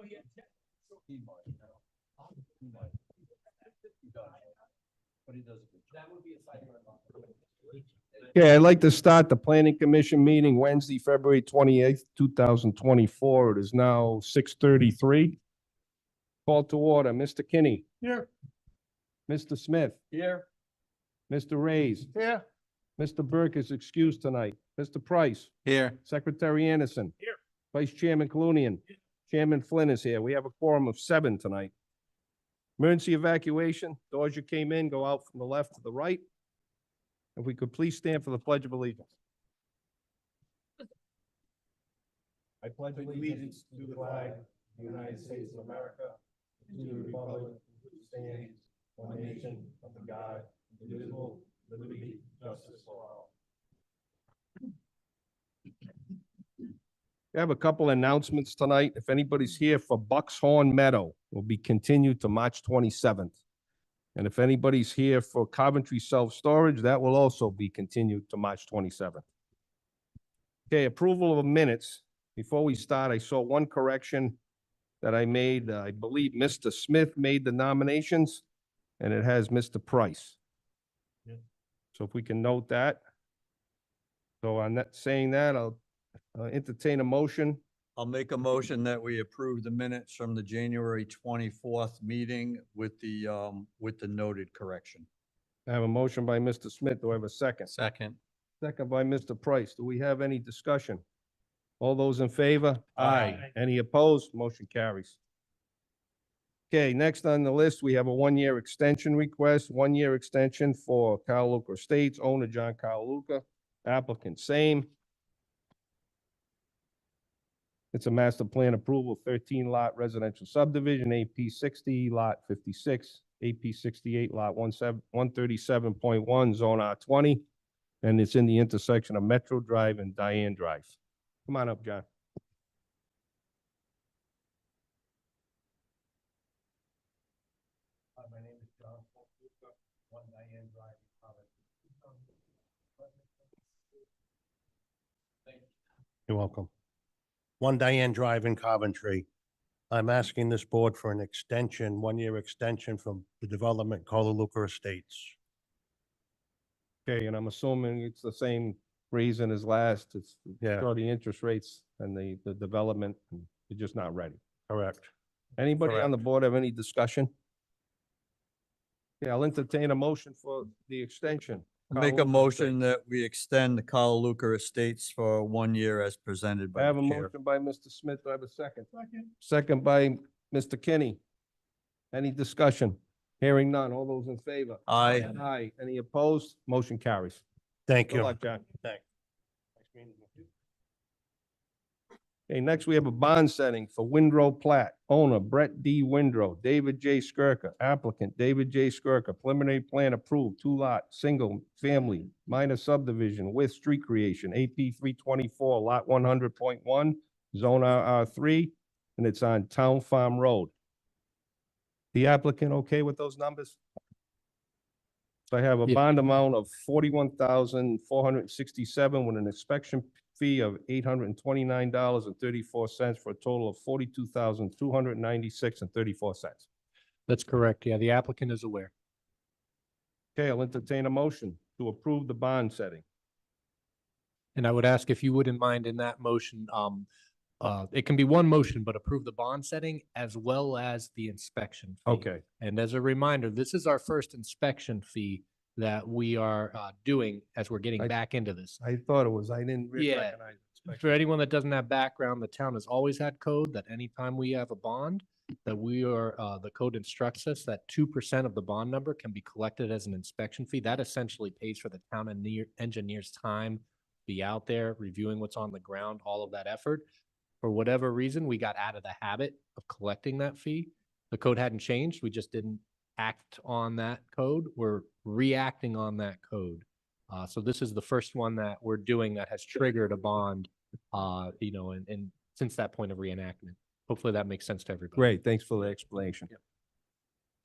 He might, you know. He might. He does. But he does a good job. That would be a site. Okay, I'd like to start the planning commission meeting Wednesday, February 28th, 2024. It is now 6:33. Call to order, Mr. Kinney. Here. Mr. Smith. Here. Mr. Reyes. Here. Mr. Burke is excused tonight. Mr. Price. Here. Secretary Anderson. Here. Vice Chairman Clunian. Chairman Flynn is here. We have a quorum of 7 tonight. Emergency evacuation. Doors you came in, go out from the left to the right. If we could please stand for the Pledge of Allegiance. I pledge allegiance to the flag of the United States of America, and to the republic which stands one nation under God, indivisible, liberty, justice for all. We have a couple announcements tonight. If anybody's here for Buckshorn Meadow, will be continued to March 27th. And if anybody's here for Coventry Self-Storage, that will also be continued to March 27th. Okay, approval of minutes. Before we start, I saw one correction that I made. I believe Mr. Smith made the nominations, and it has Mr. Price. Yeah. So if we can note that. So on that, saying that, I'll entertain a motion. I'll make a motion that we approve the minutes from the January 24th meeting with the noted correction. I have a motion by Mr. Smith. Do I have a second? Second. Second by Mr. Price. Do we have any discussion? All those in favor? Aye. Any opposed? Motion carries. Okay, next on the list, we have a one-year extension request, one-year extension for Carl Luca Estates, owner John Carl Luca, applicant same. It's a master plan approval, 13-lot residential subdivision, AP 60, lot 56, AP 68, lot 137.1, zone R20. And it's in the intersection of Metro Drive and Diane Drive. Come on up, John. My name is John Luca, 1 Diane Drive. You're welcome. 1 Diane Drive in Coventry. I'm asking this board for an extension, one-year extension from the development Carl Luca Estates. Okay, and I'm assuming it's the same reason as last. It's Yeah. for the interest rates and the development, and you're just not ready. Correct. Anybody on the Correct. board have any discussion? Yeah, I'll entertain a motion for the extension. Make a Carl Luca motion Estates. that we extend the Carl Luca Estates for 1 year as presented I by have a the chair. motion by Mr. Smith. Do I have a second? Second by Mr. Kinney. Any discussion? Hearing none. All those in favor? Aye. Aye. Any opposed? Motion carries. Thank Good you. luck, John. Thanks. Okay, next we have a bond setting for Windrow Plat. Owner Brett D. Windrow, David J. Skirka, applicant David J. Skirka, preliminary plan approved, 2-lot, single family, minor subdivision with street creation, AP 324, lot 100.1, zone RR3, and it's on Town Farm Road. The applicant okay with those numbers? So I have a Yeah. bond amount of 41,467 with an inspection fee of $829.34 for a total of 42,296.34. That's correct. Yeah, the applicant is aware. Okay, I'll entertain a motion to approve the bond setting. And I would ask if you wouldn't mind in that motion, it can be one motion, but approve the bond setting as well as the inspection fee. Okay, And as a reminder, this is our first inspection fee that we are doing as we're getting I- back into this. I thought it was, I didn't really Yeah. recognize. inspection. For anyone that doesn't have background, the town has always had code that anytime we have a bond, that we are, the code instructs us that 2% of the bond number can be collected as an inspection fee. That essentially pays for the town and engineer's time, be out there reviewing what's on the ground, all of that effort. For whatever reason, we got out of the habit of collecting that fee. The code hadn't changed. We just didn't act on that code. We're reacting on that code. So this is the first one that we're doing that has triggered a bond, and since that point of reenactment. Hopefully that makes sense to everybody. Great, thanks for the explanation.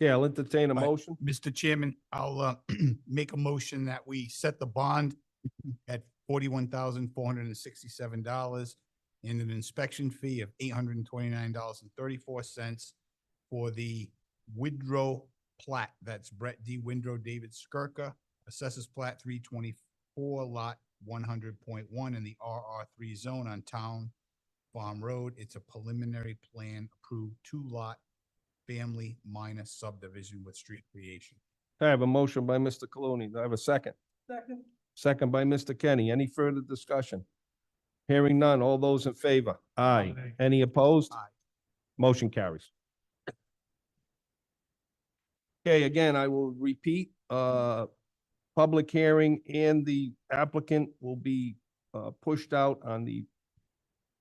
Yeah, I'll entertain a Aye. motion. Mr. Chairman, I'll make a motion that we set the bond at $41,467 and an inspection fee of $829.34 for the Widrow plat. That's Brett D. Windrow, David Skirka, Assessors Plat 324, Lot 100.1 in the RR3 zone on Town Farm Road. It's a preliminary plan approved 2-lot family minor subdivision with street creation. I have a motion by Mr. Clooney. Do I have a second? Second. Second by Mr. Kenny. Any further discussion? Hearing none. All those in favor? Aye. Aye. Any opposed? Aye. Motion carries. Okay, again, I will repeat, public hearing and the applicant will be, pushed out on the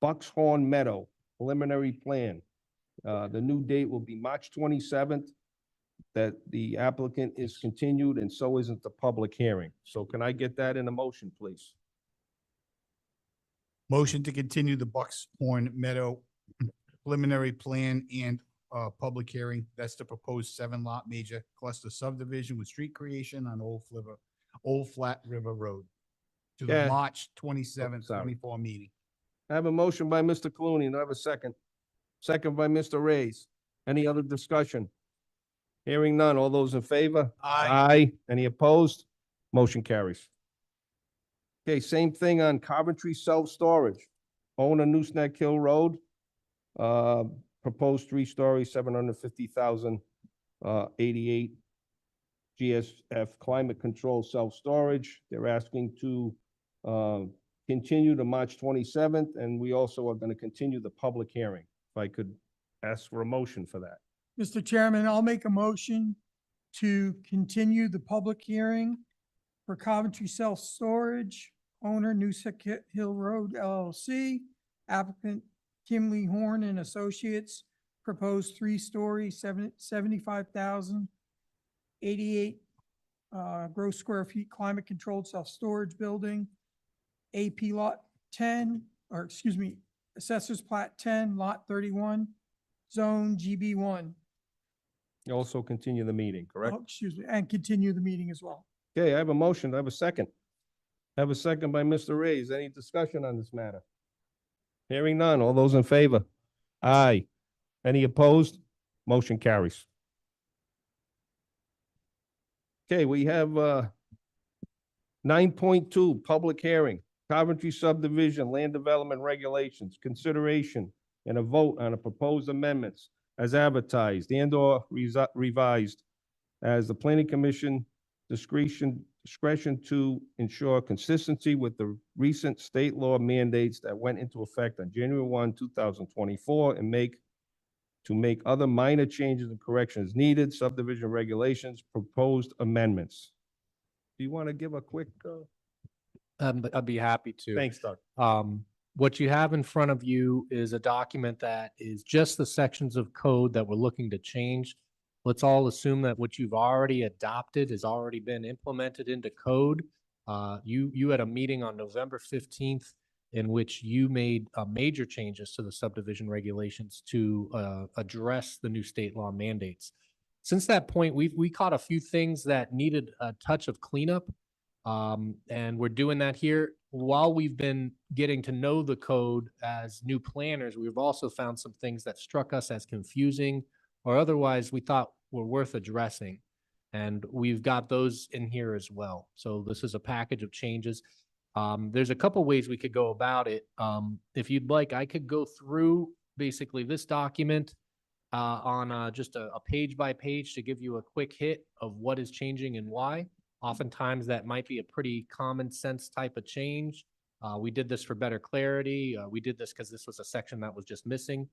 Buckshorn Meadow preliminary plan. The new date will be March 27th, that the applicant is continued and so isn't the public hearing. So can I get that in a motion, please? Motion to continue the Buckshorn Meadow preliminary plan and public hearing. That's the proposed 7-lot major cluster subdivision with street creation on Old Flat River Road to the Yeah. March 27th, sorry. 24 meeting. I have a motion by Mr. Clooney. Do I have a second? Second by Mr. Reyes. Any other discussion? Hearing none. All those in favor? Aye. Any opposed? Motion carries. Okay, same thing on Coventry Self-Storage. Owner Nooseneck Hill Road. Proposed 3-story, 750,000, 88 GSF climate control self-storage. They're asking to continue to March 27th, and we also are going to continue the public hearing. If I could ask for a motion for that. Mr. Chairman, I'll make a motion to continue the public hearing for Coventry Self-Storage, owner Noosehead Hill Road LLC, applicant Kimley Horn and Associates, proposed 3-story, 75,088 gross square feet climate controlled self-storage building, AP Lot 10, or excuse me, Assessors Plat 10, Lot 31, Zone GB1. You also continue the meeting, correct? Oh, excuse me, and continue the meeting as well. Okay, I have a motion. I have a second. I have a second by Mr. Reyes. Any discussion on this matter? Hearing none. All those in favor? Aye. Any opposed? Motion carries. Okay, we have 9.2, public hearing, Coventry subdivision, land development regulations, consideration and a vote on a proposed amendments as advertised and or revised as the planning commission discretion to ensure consistency with the recent state law mandates that went into effect on January 1, 2024, and make other minor changes and corrections needed, subdivision regulations, proposed amendments. Do you want to give a quick, I'd be happy to. thanks, Doug. What you have in front of you is a document that is just the sections of code that we're looking to change. Let's all assume that what you've already adopted has already been implemented into code. You had a meeting on November 15th in which you made major changes to the subdivision regulations to address the new state law mandates. Since that point, we caught a few things that needed a touch of cleanup. And we're doing that here. While we've been getting to know the code as new planners, we've also found some things that struck us as confusing or otherwise we thought were worth addressing. And we've got those in here as well. So this is a package of changes. There's a couple ways we could go about it. If you'd like, I could go through basically this document on just a page by page to give you a quick hit of what is changing and why. Oftentimes that might be a pretty common sense type of change. We did this for better clarity. We did this because this was a section that was just missing.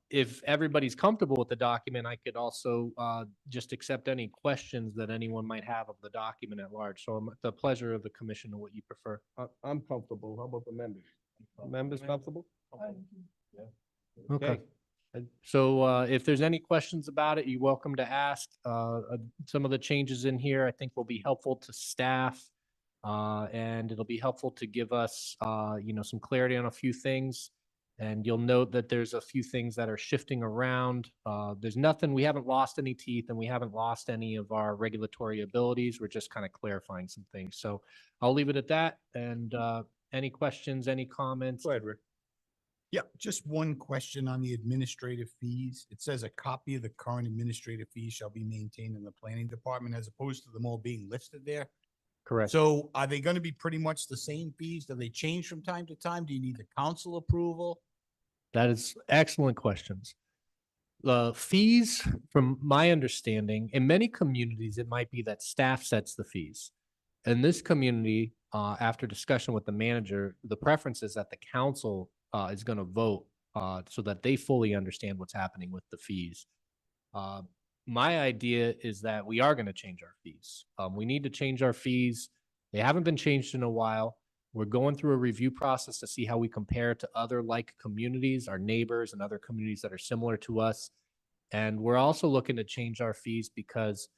If everybody's comfortable with the document, I could also just accept any questions that anyone might have of the document at large. So I'm at the pleasure of the commission or what you prefer. I'm comfortable. How about the members? Members comfortable? Okay. So if there's any questions about it, you're welcome to ask. Some of the changes in here I think will be helpful to staff. And it'll be helpful to give us, some clarity on a few things. And you'll note that there's a few things that are shifting around. There's nothing, we haven't lost any teeth and we haven't lost any of our regulatory abilities. We're just kind of clarifying some things. So I'll leave it at that. And any questions, any comments? Go ahead, Rick. Yeah, just one question on the administrative fees. It says a copy of the current administrative fees shall be maintained in the planning department as opposed to them all being listed there. Correct. So are they gonna be pretty much the same fees? Do they change from time to time? Do you need the council approval? That is excellent questions. The fees, from my understanding, in many communities, it might be that staff sets the fees. In this community, after discussion with the manager, the preference is that the council is going to vote so that they fully understand what's happening with the fees. My idea is that we are going to change our fees. We need to change our fees. They haven't been changed in a while. We're going through a review process to see how we compare to other like communities, our neighbors and other communities that are similar to us. And we're also looking to change our fees because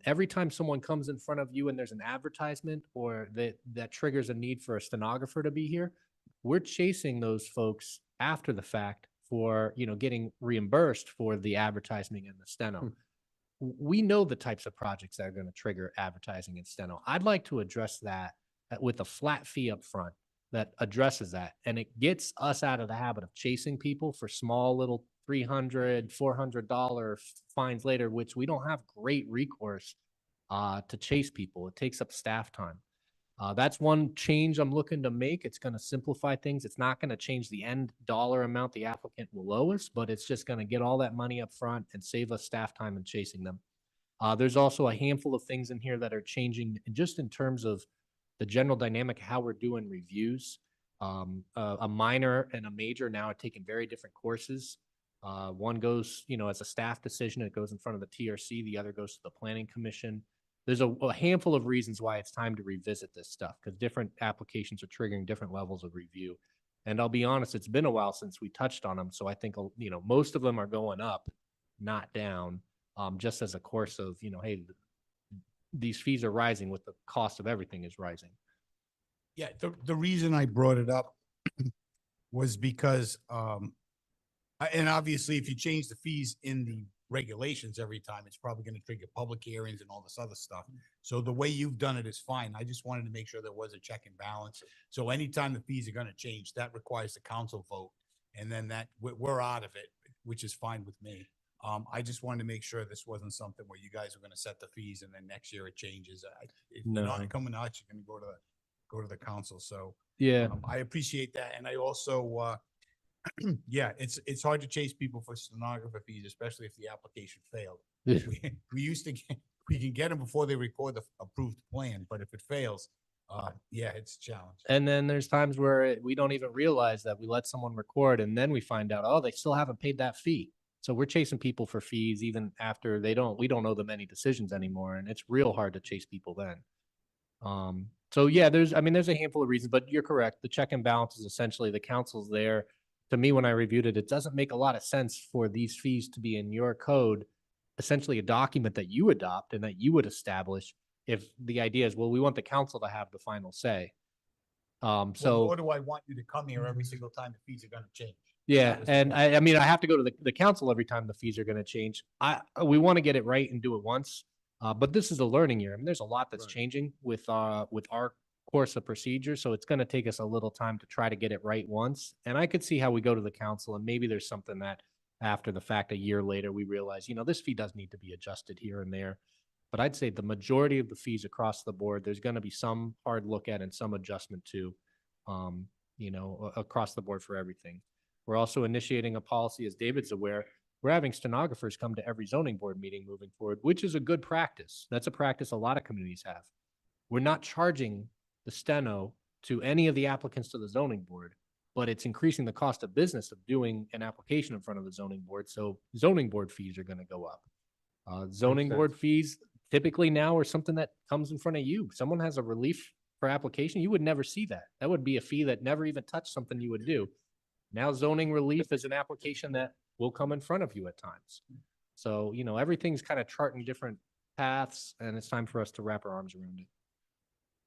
every time someone comes in front of you and there's an advertisement or that triggers a need for a stenographer to be here, we're chasing those folks after the fact for, getting reimbursed for the advertising and the steno. We know the types of projects that are going to trigger advertising and steno. I'd like to address that with a flat fee up front that addresses that. And it gets us out of the habit of chasing people for small little $300, $400 fines later, which we don't have great recourse to chase people. It takes up staff time. That's one change I'm looking to make. It's going to simplify things. It's not going to change the end dollar amount the applicant will owe us, but it's just going to get all that money up front and save us staff time in chasing them. There's also a handful of things in here that are changing just in terms of the general dynamic, how we're doing reviews. A minor and a major now are taking very different courses. One goes, as a staff decision, it goes in front of the TRC. The other goes to the Planning Commission. There's a handful of reasons why it's time to revisit this stuff because different applications are triggering different levels of review. And I'll be honest, it's been a while since we touched on them. So I think, most of them are going up, not down, just as a course of, hey, these fees are rising with the cost of everything is rising. Yeah, the reason I brought it up was because, and obviously if you change the fees in the regulations every time, it's probably going to trigger public hearings and all this other stuff. So the way you've done it is fine. I just wanted to make sure there was a check and balance. So anytime the fees are going to change, that requires the council vote. And then we're out of it, which is fine with me. I just wanted to make sure this wasn't something where you guys are going to set the fees and then next year it changes. If you're not coming out, you're going to go to the council. So Yeah. I appreciate that. And I also, yeah, it's hard to chase people for stenographer fees, especially if the application failed. We can get them before they record the approved plan, but if it fails, yeah, it's a challenge. And then there's times where we don't even realize that we let someone record and then we find out, oh, they still haven't paid that fee. So we're chasing people for fees even after we don't owe them any decisions anymore. And it's real hard to chase people then. So yeah, there's a handful of reasons, but you're correct. The check and balance is essentially the council's there. To me, when I reviewed it, it doesn't make a lot of sense for these fees to be in your code, essentially a document that you adopt and that you would establish if the idea is, well, we want the council to have the final say. Well, nor do I want you to come here every single time the fees are going to change. Yeah, That was the and point. I have to go to the council every time the fees are going to change. We want to get it right and do it once, but this is a learning year. I mean, there's a lot that's changing with our course of procedure, so it's going to take us a little time to try to get it right once. And I could see how we go to the council, and maybe there's something that after the fact, a year later, we realize, this fee does need to be adjusted here and there. But I'd say the majority of the fees across the board, there's going to be some hard look at and some adjustment to, across the board for everything. We're also initiating a policy, as David's aware, we're having stenographers come to every zoning board meeting moving forward, which is a good practice. That's a practice a lot of communities have. We're not charging the steno to any of the applicants to the zoning board, but it's increasing the cost of business of doing an application in front of the zoning board. So zoning board fees are going to go up. Zoning board fees typically now are something that comes in front of you. Someone has a relief for application, you would never see that. That would be a fee that never even touched something you would do. Now zoning relief is an application that will come in front of you at times. So, everything's kind of charting different paths, and it's time for us to wrap our arms around it.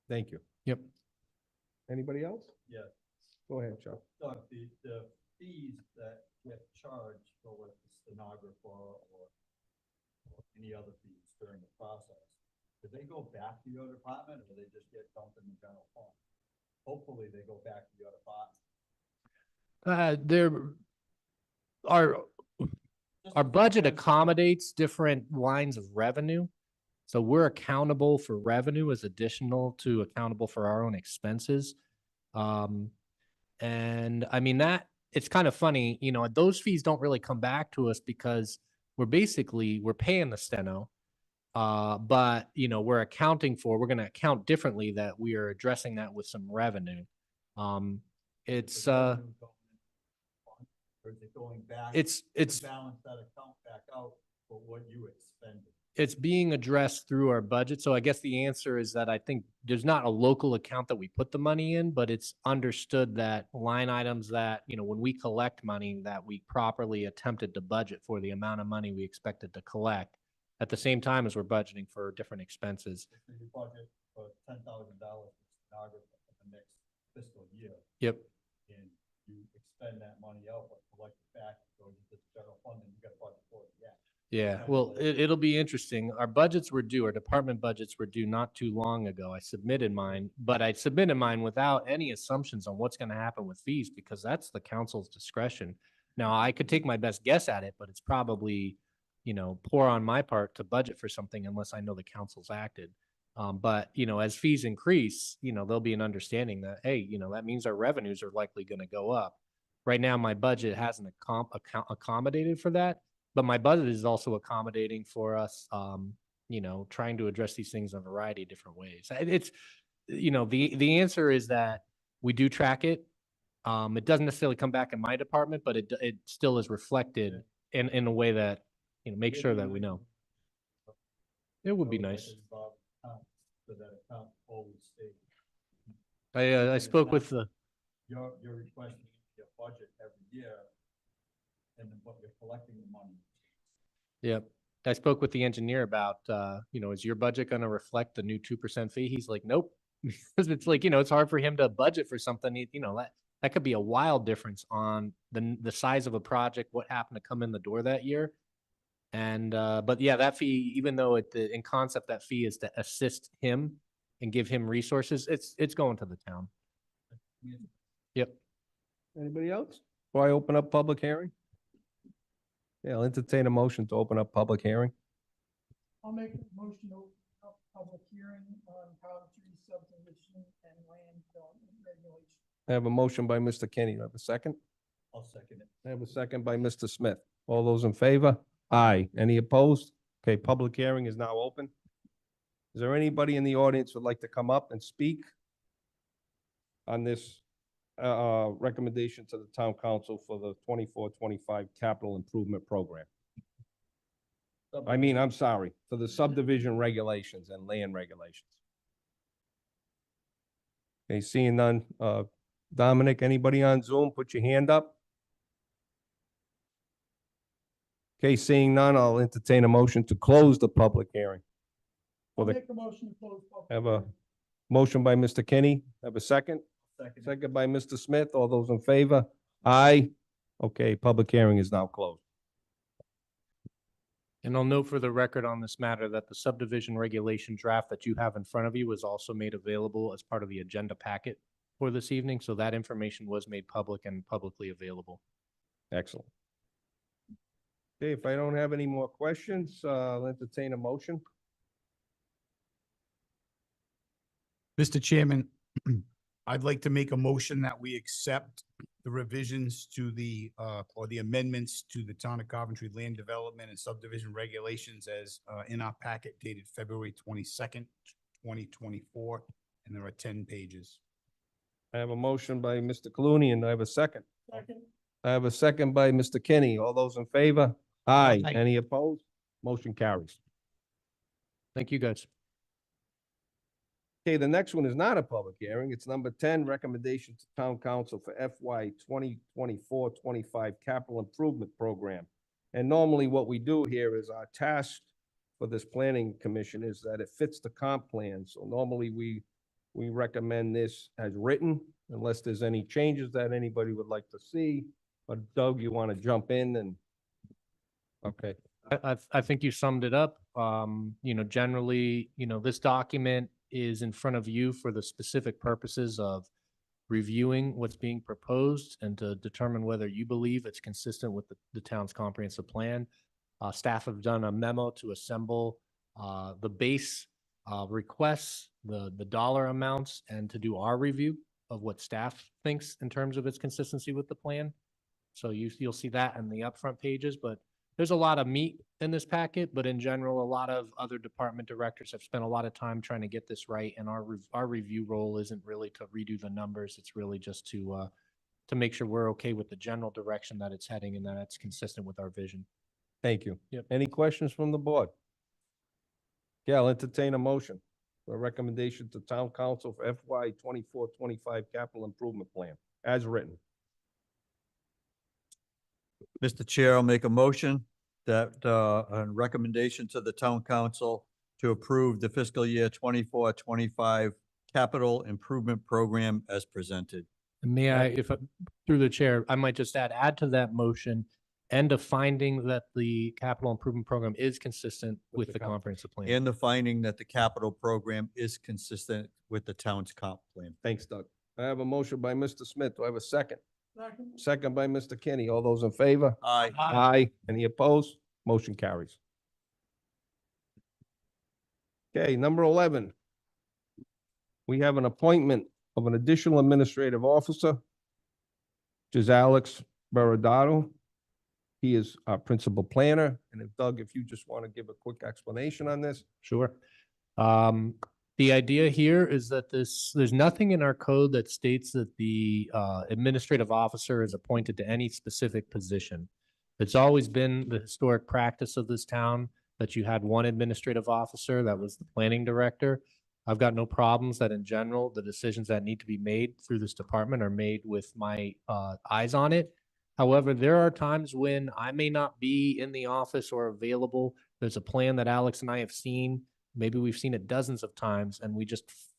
Thank you. Yep. Anybody else? Yeah. Go ahead, Chuck. Doug, the fees that get charged for like the stenographer or any other fees during the process, do they go back to your department or do they just get dumped in the general fund? Hopefully they go back to your department. There are, our budget accommodates different lines of revenue. So we're accountable for revenue as additional to accountable for our own expenses. And I mean, that, it's kind of funny, you know, those fees don't really come back to us because we're paying the steno. But you know, we're going to account differently that we are addressing that with some revenue. It's, Or is it going back? it's, To balance that account back out for what you expended? it's being addressed through our budget. So I guess the answer is that I think there's not a local account that we put the money in, but it's understood that line items that, you know, when we collect money, that we properly attempted to budget for the amount of money we expected to collect at the same time as we're budgeting for different expenses. If you budget for $10,000 for stenographer for the next fiscal year, Yep. and you expend that money out, but collect it back, it goes into the general fund, and you got to budget for it, yeah. Yeah, well, it'll be interesting. Our budgets were due, our department budgets were due not too long ago. I submitted mine, but I submitted mine without any assumptions on what's going to happen with fees because that's the council's discretion. Now, I could take my best guess at it, but it's probably, you know, poor on my part to budget for something unless I know the council's acted. But, you know, as fees increase, you know, there'll be an understanding that, hey, you know, that means our revenues are likely going to go up. Right now, my budget hasn't accommodated for that. But my budget is also accommodating for us, you know, trying to address these things in a variety of different ways. It's, you know, the answer is that we do track it. It doesn't necessarily come back in my department, but it still is reflected in a way that, you know, make sure that we know. It would be nice. So that account always stays. I spoke with the, You're requesting your budget every year, and then what you're collecting the money. yep. I spoke with the engineer about, you know, is your budget going to reflect the new 2% fee? He's like, nope. Because it's like, you know, it's hard for him to budget for something, you know, that could be a wild difference on the size of a project, what happened to come in the door that year. And, but yeah, that fee, even though in concept, that fee is to assist him and give him resources, it's going to the town. Yep. Anybody else? Before I open up public hearing? Yeah, I'll entertain a motion to open up public hearing. I'll make a motion to open up public hearing on Coventry subdivision and land development regulations. I have a motion by Mr. Kenny. Do I have a second? I'll second it. I have a second by Mr. Smith. All those in favor? Aye. Any opposed? Okay, public hearing is now open. Is there anybody in the audience who'd like to come up and speak on this recommendation to the town council for the 24-25 capital improvement program? I'm sorry, for the subdivision regulations and land regulations. Okay, seeing none. Dominic, anybody on Zoom, put your hand up. Okay, seeing none, I'll entertain a motion to close the public hearing. I'll For the, make a motion to close public. have a hearing. motion by Mr. Kenny, have a second? Second it. Second by Mr. Smith. All those in favor? Aye. Okay, public hearing is now closed. And I'll note for the record on this matter that the subdivision regulation draft that you have in front of you was also made available as part of the agenda packet for this evening. So that information was made public and publicly available. Excellent. Okay, if I don't have any more questions, I'll entertain a motion. Mr. Chairman, I'd like to make a motion that we accept the revisions to the, or the amendments to the Town of Coventry Land Development and Subdivision Regulations as, in our packet dated February 22nd, 2024, and there are 10 pages. I have a motion by Mr. Clooney, and I have a second. Second. I have a second by Mr. Kenny. All those in favor? Aye. Aye. Any opposed? Motion carries. Thank you, guys. Okay, the next one is not a public hearing. It's number 10, recommendation to town council for FY 2024-25 capital improvement program. And normally what we do here is our task for this planning commission is that it fits the comp plan. So normally we recommend this as written unless there's any changes that anybody would like to see. But Doug, you want to jump in and, okay. I think you summed it up. You know, generally, you know, this document is in front of you for the specific purposes of reviewing what's being proposed and to determine whether you believe it's consistent with the town's comprehensive plan. Staff have done a memo to assemble the base requests, the dollar amounts, and to do our review of what staff thinks in terms of its consistency with the plan. So you'll see that in the upfront pages, but there's a lot of meat in this packet, but in general, a lot of other department directors have spent a lot of time trying to get this right. And our review role isn't really to redo the numbers. It's really just to make sure we're okay with the general direction that it's heading and that it's consistent with our vision. Thank you. Yep. Any questions from the board? Yeah, I'll entertain a motion for a recommendation to town council for FY 24-25 capital improvement plan as written. Mr. Chair, I'll make a motion that, a recommendation to the town council to approve the fiscal year 24-25 capital improvement program as presented. And may I, if through the chair, I might just add to that motion and a finding that the capital improvement program is consistent with the comprehensive plan. And the finding that the capital program is consistent with the town's comp plan. Thanks, Doug. I have a motion by Mr. Smith. Do I have a second? Second by Mr. Kenny. All those in favor? Aye. Aye. Any opposed? Motion carries. Okay, number 11. We have an appointment of an additional administrative officer, which is Alex Barodato. He is our principal planner. And if Doug, if you just want to give a quick explanation on this. Sure. The idea here is that there's nothing in our code that states that the administrative officer is appointed to any specific position. It's always been the historic practice of this town that you had one administrative officer, that was the planning director. I've got no problems that in general, the decisions that need to be made through this department are made with my eyes on it. However, there are times when I may not be in the office or available. There's a plan that Alex and I have seen. Maybe we've seen it dozens of times and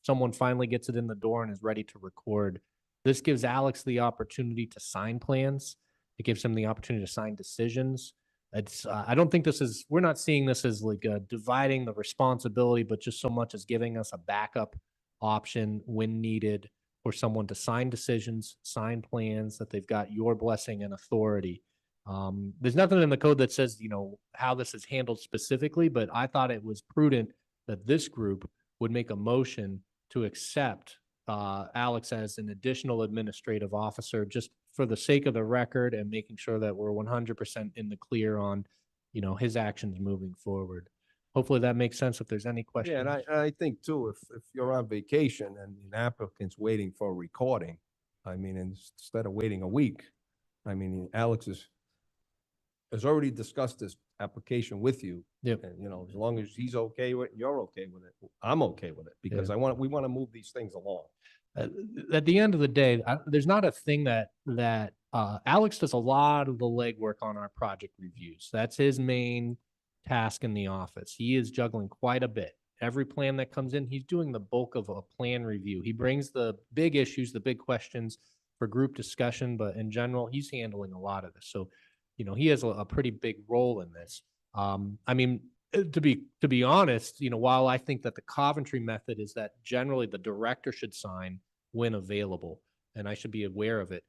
someone finally gets it in the door and is ready to record. This gives Alex the opportunity to sign plans. It gives him the opportunity to sign decisions. I don't think we're not seeing this as like dividing the responsibility, but just so much as giving us a backup option when needed for someone to sign decisions, sign plans, that they've got your blessing and authority. There's nothing in the code that says, how this is handled specifically, but I thought it was prudent that this group would make a motion to accept Alex as an additional administrative officer, just for the sake of the record and making sure that we're 100% in the clear on, his actions moving forward. Hopefully that makes sense. If there's any questions. Yeah, and I think too, if you're on vacation and the applicant's waiting for a recording, instead of waiting a week, Alex has already discussed this application with you. Yep. And, as long as he's okay with it, you're okay with it, I'm okay with it, because we want to move these things along. At the end of the day, there's not a thing that Alex does a lot of the legwork on our project reviews. That's his main task in the office. He is juggling quite a bit. Every plan that comes in, he's doing the bulk of a plan review. He brings the big issues, the big questions for group discussion, but in general, he's handling a lot of this. So, he has a pretty big role in this. To be honest, while I think that the Coventry method is that generally the director should sign when available, and I should be aware of it.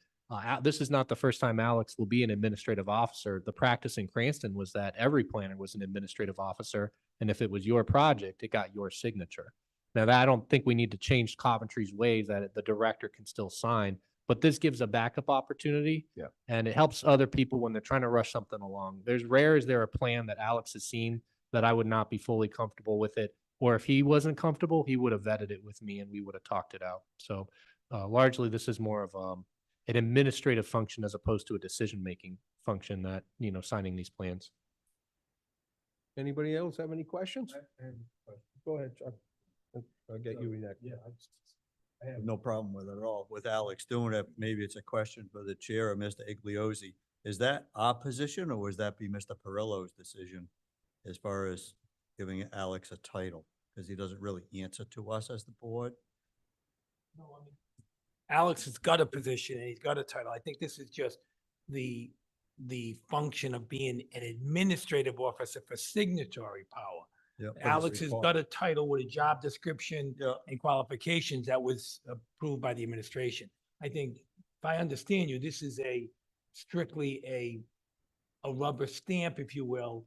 This is not the first time Alex will be an administrative officer. The practice in Cranston was that every planner was an administrative officer, and if it was your project, it got your signature. Now, I don't think we need to change Coventry's ways that the director can still sign, but this gives a backup opportunity. Yeah. And it helps other people when they're trying to rush something along. There's rare is there a plan that Alex has seen that I would not be fully comfortable with it, or if he wasn't comfortable, he would have vetted it with me and we would have talked it out. So largely, this is more of an administrative function as opposed to a decision-making function that, signing these plans. Anybody else have any questions? Go ahead, Chuck. I'll get you next. Yeah, I have no problem with it at all, with Alex doing it. Maybe it's a question for the chair or Mr. Igliozzi. Is that our position, or would that be Mr. Perillo's decision as far as giving Alex a title? Because he doesn't really answer to us as the board. Alex has got a position and he's got a title. I think this is just the function of being an administrative officer for signatory power. Yeah. Alex has got a title with a job description Yeah. and qualifications that was approved by the administration. I think, if I understand you, this is strictly a rubber stamp, if you will,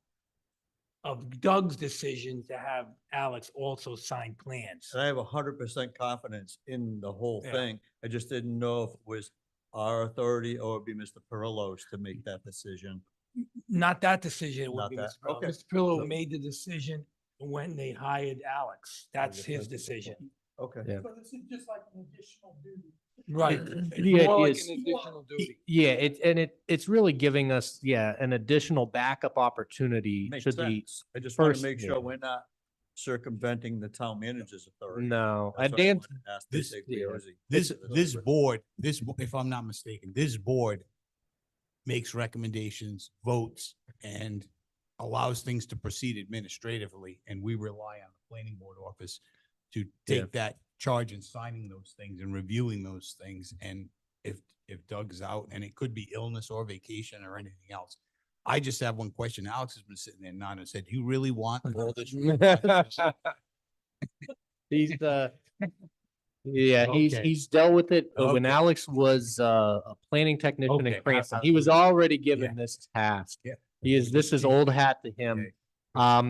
of Doug's decision to have Alex also sign plans. And I have 100% confidence in the whole Yeah. thing. I just didn't know if it was our authority or it'd be Mr. Perillo's to make that decision. Not that decision, it would Not be that- Mr. Pillow. okay. Mr. Pillow So- made the decision when they hired Alex. That's his decision. Okay. Yeah. So this is just like an additional duty. Right. The It's more like idea is- an additional duty. Yeah, it's really giving us, an additional backup opportunity Makes should the, sense. I just want first- to make yeah. sure we're not circumventing the town manager's authority. no, That's and why I Dan, wanted to ask This- Mr. yeah. Igliozzi. This board, if I'm not mistaken, this board makes recommendations, votes, and allows things to proceed administratively, and we rely on the planning board office to Yeah. take that charge in signing those things and reviewing those things. And if Doug's out, and it could be illness or vacation or anything else. I just have one question. Alex has been sitting there nodding and said, "Do you really want all this?" he's, Okay. he's dealt with it when Okay. Alex was, a planning technician Okay, in Cranston. I- He was already given this task. Yeah. This is old hat to him. Okay.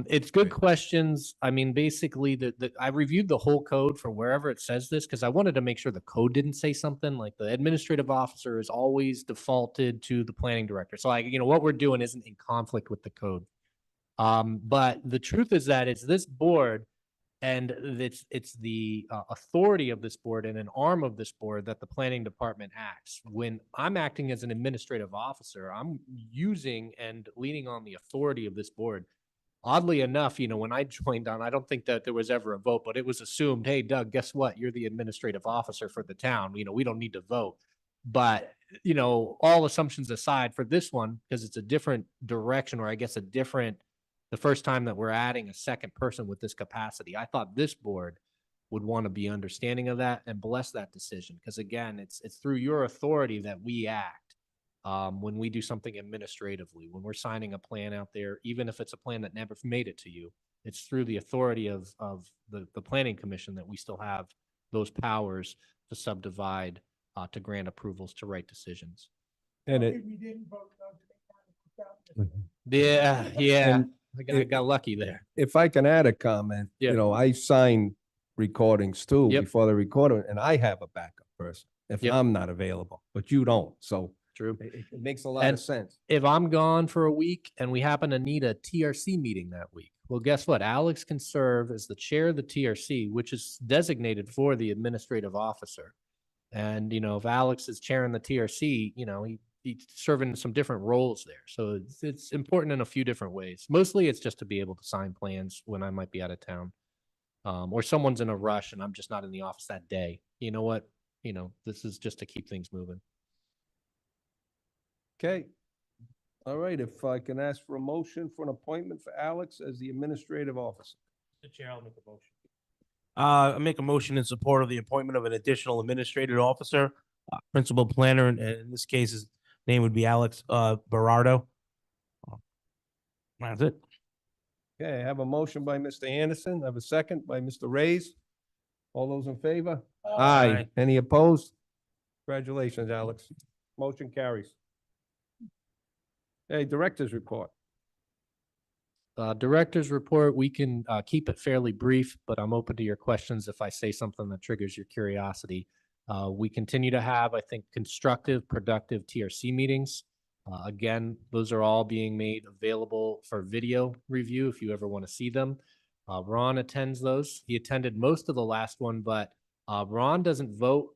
It's good Right. questions. I mean, basically I reviewed the whole code for wherever it says this because I wanted to make sure the code didn't say something like the administrative officer is always defaulted to the planning director. So what we're doing isn't in conflict with the code. But the truth is that it's this board and it's the authority of this board and an arm of this board that the planning department acts. When I'm acting as an administrative officer, I'm using and leaning on the authority of this board. Oddly enough, when I joined on, I don't think that there was ever a vote, but it was assumed, hey, Doug, guess what? You're the administrative officer for the town. We don't need to vote. But, all assumptions aside for this one, because it's a different direction, or I guess the first time that we're adding a second person with this capacity, I thought this board would want to be understanding of that and bless that decision. Because again, it's through your authority that we act. When we do something administratively, when we're signing a plan out there, even if it's a plan that never made it to you, it's through the authority of the planning commission that we still have those powers to subdivide, to grant approvals, to write decisions. And Okay, it, we didn't vote, Doug, they kind of worked out. Yeah. And I got lucky there. if I can add a comment, Yeah. I sign recordings too Yep. before the recording, and I have a backup person if Yep. I'm not available, but you don't. So True. it makes a lot And- of sense. If I'm gone for a week and we happen to need a TRC meeting that week, well, guess what? Alex can serve as the chair of the TRC, which is designated for the administrative officer. And, if Alex is chairing the TRC, he's serving some different roles there. So it's important in a few different ways. Mostly it's just to be able to sign plans when I might be out of town. Or someone's in a rush and I'm just not in the office that day. You know what? This is just to keep things moving. Okay. All right, if I can ask for a motion for an appointment for Alex as the administrative officer. The chair, I'll make a motion. I make a motion in support of the appointment of an additional administrative officer, principal planner, and in this case, his name would be Alex Berardo. That's it. Okay, I have a motion by Mr. Anderson. I have a second by Mr. Reyes. All those in favor? Aye. Any opposed? Congratulations, Alex. Motion carries. Hey, director's report. Director's report, we can keep it fairly brief, but I'm open to your questions if I say something that triggers your curiosity. We continue to have, I think, constructive, productive TRC meetings. Again, those are all being made available for video review if you ever want to see them. Ron attends those. He attended most of the last one, but Ron doesn't vote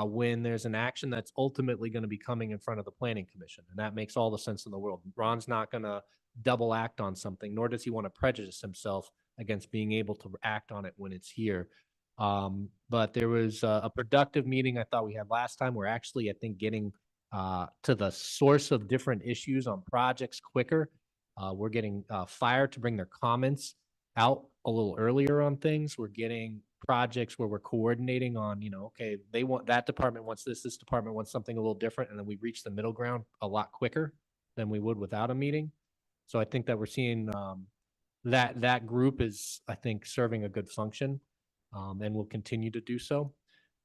when there's an action that's ultimately going to be coming in front of the planning commission. And that makes all the sense in the world. Ron's not going to double act on something, nor does he want to prejudice himself against being able to act on it when it's here. But there was a productive meeting I thought we had last time. We're actually, I think, getting to the source of different issues on projects quicker. We're getting fire to bring their comments out a little earlier on things. We're getting projects where we're coordinating on, okay, that department wants this department wants something a little different, and then we reach the middle ground a lot quicker than we would without a meeting. So I think that we're seeing that group is, I think, serving a good function, and will continue to do so.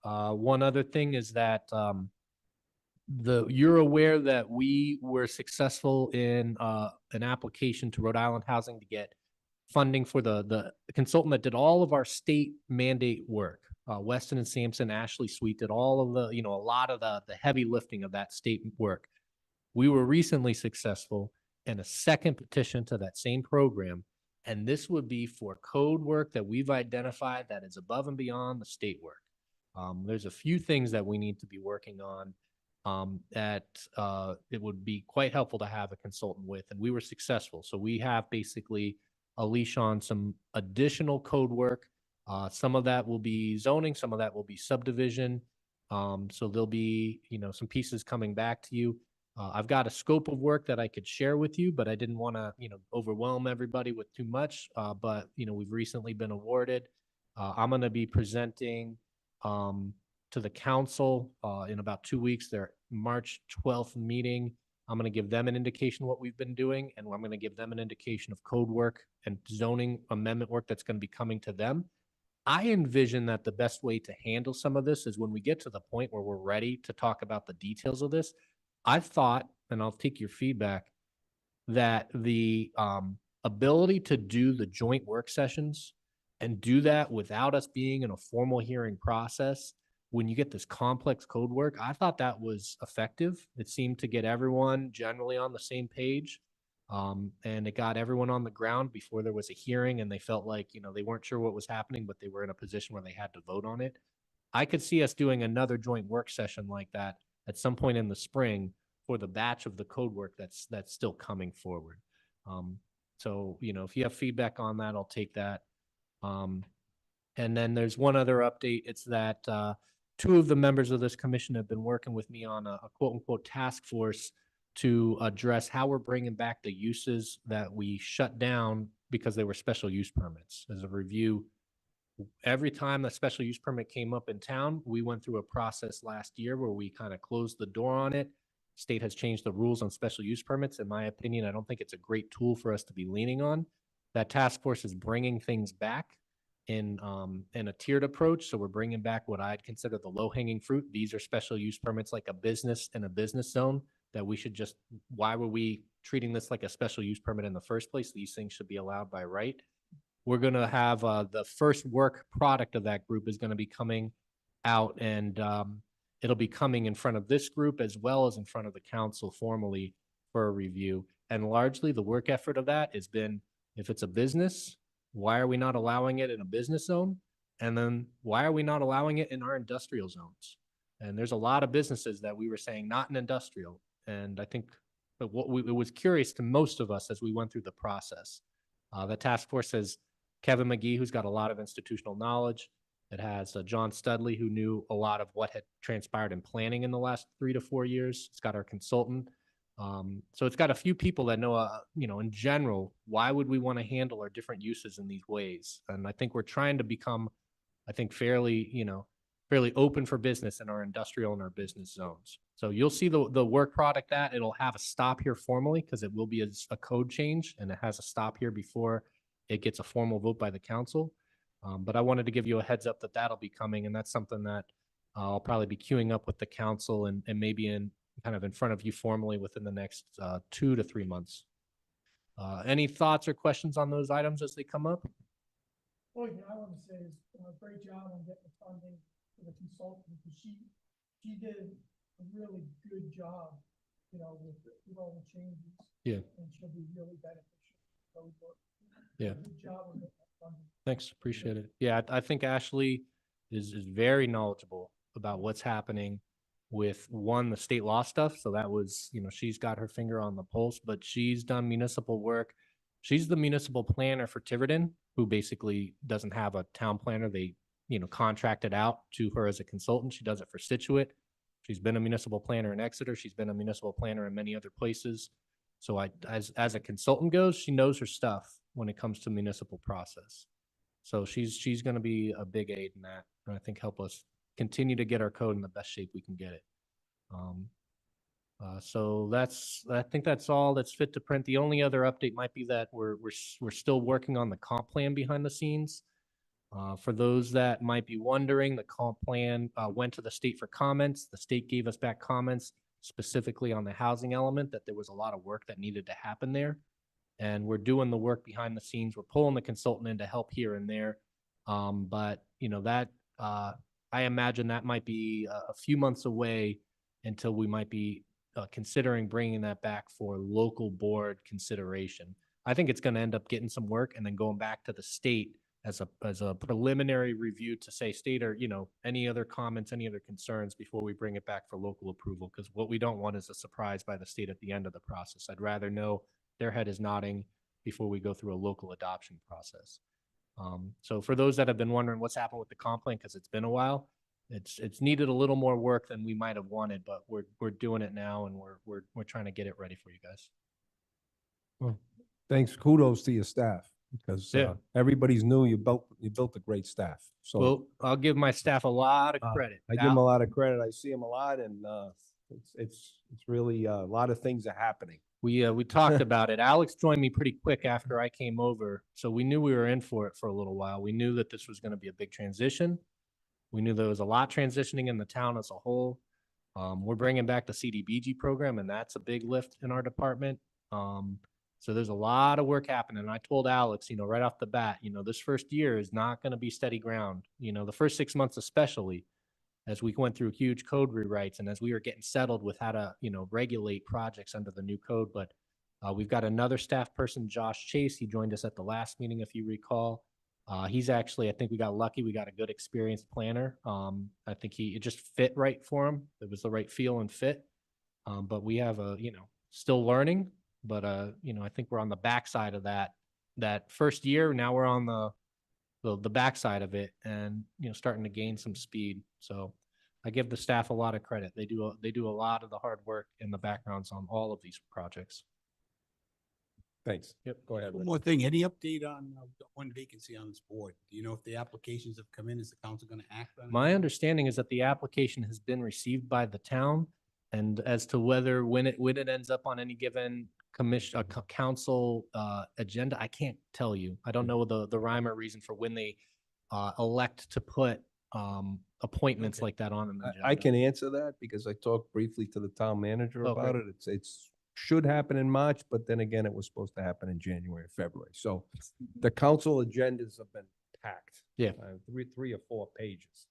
One other thing is that, you're aware that we were successful in, an application to Rhode Island Housing to get funding for the consultant that did all of our state mandate work. Weston and Sampson, Ashley Sweet did all of the, a lot of the heavy lifting of that state work. We were recently successful in a second petition to that same program, and this would be for code work that we've identified that is above and beyond the state work. There's a few things that we need to be working on that it would be quite helpful to have a consultant with, and we were successful. So we have basically a leash on some additional code work. Some of that will be zoning, some of that will be subdivision. So there'll be, some pieces coming back to you. I've got a scope of work that I could share with you, but I didn't want to, overwhelm everybody with too much. But, we've recently been awarded. I'm going to be presenting to the council in about 2 weeks, their March 12th meeting. I'm going to give them an indication of what we've been doing, and I'm going to give them an indication of code work and zoning amendment work that's going to be coming to them. I envision that the best way to handle some of this is when we get to the point where we're ready to talk about the details of this. I've thought, and I'll take your feedback, that the ability to do the joint work sessions and do that without us being in a formal hearing process, when you get this complex code work, I thought that was effective. It seemed to get everyone generally on the same page. And it got everyone on the ground before there was a hearing, and they felt like, they weren't sure what was happening, but they were in a position where they had to vote on it. I could see us doing another joint work session like that at some point in the spring for the batch of the code work that's still coming forward. So, if you have feedback on that, I'll take that. And then there's one other update. It's that 2 of the members of this commission have been working with me on a quote unquote task force to address how we're bringing back the uses that we shut down because they were special use permits. As a review, every time a special use permit came up in town, we went through a process last year where we kind of closed the door on it. State has changed the rules on special use permits. In my opinion, I don't think it's a great tool for us to be leaning on. That task force is bringing things back in a tiered approach. So we're bringing back what I'd consider the low hanging fruit. These are special use permits like a business in a business zone that we should just, why were we treating this like a special use permit in the first place? These things should be allowed by right. We're going to have the first work product of that group is going to be coming out, and it'll be coming in front of this group as well as in front of the council formally for a review. And largely the work effort of that has been, if it's a business, why are we not allowing it in a business zone? And then why are we not allowing it in our industrial zones? And there's a lot of businesses that we were saying not in industrial. And I think that it was curious to most of us as we went through the process. The task force has Kevin McGee, who's got a lot of institutional knowledge. It has John Studley, who knew a lot of what had transpired in planning in the last 3 to 4 years. It's got our consultant. So it's got a few people that know, in general, why would we want to handle our different uses in these ways? And I think we're trying to become, fairly open for business in our industrial and our business zones. So you'll see the work product that it'll have a stop here formally because it will be a code change, and it has a stop here before it gets a formal vote by the council. But I wanted to give you a heads up that that'll be coming, and that's something that I'll probably be queuing up with the council and maybe in front of you formally within the next 2 to 3 months. Any thoughts or questions on those items as they come up? Only thing I want to say is great job on getting the funding for the consultant, because she did a really good job, with all the changes. Yeah. And she'll be really beneficial. So, Yeah. Good job on getting that funding. Thanks, appreciate it. Yeah, I think Ashley is very knowledgeable about what's happening with the state law stuff. So that was, she's got her finger on the pulse, but she's done municipal work. She's the municipal planner for Tiverton, who basically doesn't have a town planner. They, contracted out to her as a consultant. She does it for Situate. She's been a municipal planner in Exeter. She's been a municipal planner in many other places. So as a consultant goes, she knows her stuff when it comes to municipal process. So she's going to be a big aid in that, and I think help us continue to get our code in the best shape we can get it. So I think that's all that's fit to print. The only other update might be that we're still working on the comp plan behind the scenes. For those that might be wondering, the comp plan went to the state for comments. The state gave us back comments specifically on the housing element, that there was a lot of work that needed to happen there. And we're doing the work behind the scenes. We're pulling the consultant in to help here and there. But you know, that, I imagine that might be a few months away until we might be considering bringing that back for local board consideration. I think it's going to end up getting some work and then going back to the state as a preliminary review to say, state, or, you know, any other comments, any other concerns before we bring it back for local approval. Because what we don't want is a surprise by the state at the end of the process. I'd rather know their head is nodding before we go through a local adoption process. So for those that have been wondering what's happened with the comp plan, because it's been a while, it's needed a little more work than we might have wanted, but we're doing it now, and we're trying to get it ready for you guys. Well, thanks, kudos to your staff, because Yeah. everybody's new. You built a great staff. So Well, I'll give my staff a lot of credit. I give them a lot of credit. I see them a lot, and it's really a lot of things are happening. We talked about it. Alex joined me pretty quick after I came over, so we knew we were in for it for a little while. We knew that this was going to be a big transition. We knew there was a lot transitioning in the town as a whole. We're bringing back the CDBG program, and that's a big lift in our department. So there's a lot of work happening. And I told Alex, you know, right off the bat, you know, this first year is not going to be steady ground. You know, the first 6 months especially, as we went through huge code rewrites and as we were getting settled with how to, you know, regulate projects under the new code. But we've got another staff person, Josh Chase. He joined us at the last meeting, if you recall. He's actually, I think we got lucky. We got a good experienced planner. I think it just fit right for him. It was the right feel and fit. But we have you know, still learning, but you know, I think we're on the backside of that first year. Now we're on the backside of it, and, you know, starting to gain some speed. So I give the staff a lot of credit. They do a lot of the hard work in the backgrounds on all of these projects. Thanks. Yep. Go ahead. One Rick. more thing, any update on the one vacancy on this board? Do you know if the applications have come in? Is the council going to act on it? My understanding is that the application has been received by the town, and as to whether when it ends up on any given commission, council agenda, I can't tell you. I don't know the rhyme or reason for when they elect to put appointments Okay. like that on an I agenda. can answer that because I talked briefly to the town manager Oh, about great. it. It's should happen in March, but then again, it was supposed to happen in January, February. So the council agendas have been packed. Yeah. Three or four pages.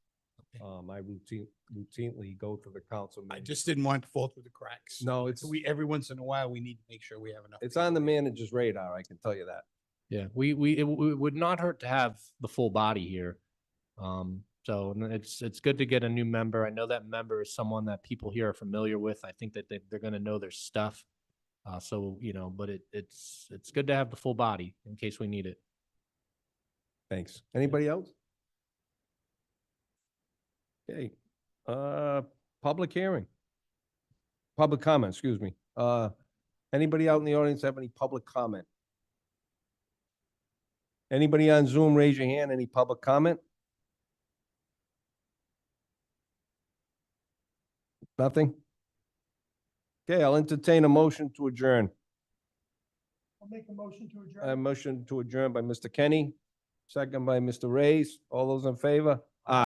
I routinely go to the council. I meeting. just didn't want to fall through the cracks. No, it's Every once in a while, we need to make sure we have enough. it's people. on the manager's radar. I can tell you that. Yeah, it would not hurt to have the full body here. So and it's good to get a new member. I know that member is someone that people here are familiar with. I think that they're going to know their stuff. So, you know, but it's good to have the full body in case we need it. Thanks. Anybody else? Okay, public hearing. Public comment, excuse me. Anybody out in the audience have any public comment? Anybody on Zoom, raise your hand. Any public comment? Nothing? Okay, I'll entertain a motion to adjourn. I'll make a motion to A adjourn. motion to adjourn by Mr. Kenny, second by Mr. Reyes. All those in favor?